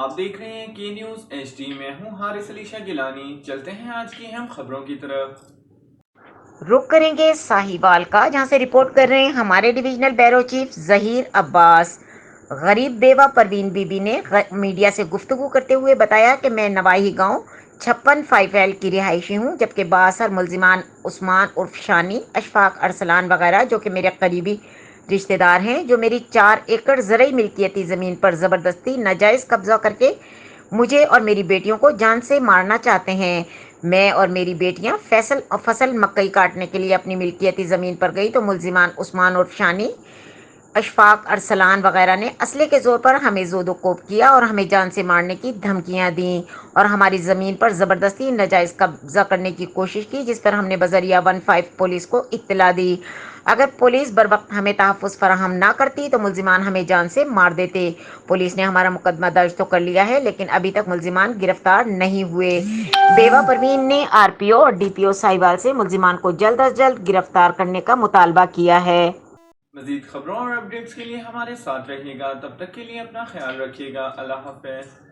آپ دیکھ رہے ہیں کے نیوز ایچ ڈی میں ہوں حارث علی شاہ گیلانی۔ چلتے ہیں آج کی اہم خبروں کی طرف۔ رخ کریں گے ساہیوال کا، جہاں سے رپورٹ کر رہے ہیں ہمارے ڈویژنل بیورو چیف ظہیر عباس۔ غریب بیوہ پروین بی بی نے میڈیا سے گفتگو کرتے ہوئے بتایا کہ میں نواحی گاؤں 56 کی رہائشی ہوں، جبکہ بااثر ملزمان عثمان عرف شانی، اشفاق ارسلان وغیرہ جو کہ میرے قریبی رشتہ دار ہیں، جو میری 4 ایکڑ زرعی ملکیتی زمین پر زبردستی ناجائز قبضہ کر کے مجھے اور میری بیٹیوں کو جان سے مارنا چاہتے ہیں۔ میں اور میری بیٹیاں فصل مکئی کاٹنے کے لیے اپنی ملکیتی زمین پر گئی تو ملزمان عثمان عرف شانی، اشفاق ارسلان وغیرہ نے اسلحے کے زور پر ہمیں زود و کوب کیا اور ہمیں جان سے مارنے کی دھمکیاں دیں اور ہماری زمین پر زبردستی ناجائز قبضہ کرنے کی کوشش کی، جس پر ہم نے بذریعہ 15 پولیس کو اطلاع دی۔ اگر پولیس بروقت ہمیں تحفظ فراہم نہ کرتی تو ملزمان ہمیں جان سے مار دیتے۔ پولیس نے ہمارا مقدمہ درج تو کر لیا ہے، لیکن ابھی تک ملزمان گرفتار نہیں ہوئے۔ بیوہ پروین نے آر پی او اور ڈی پی او ساہیوال سے ملزمان کو جلد از جلد گرفتار کرنے کا مطالبہ کیا ہے۔ مزید خبروں اور اپڈیٹس کے لیے ہمارے ساتھ رہیے گا، تب تک کے لیے اپنا خیال رکھیے گا۔ اللہ حافظ۔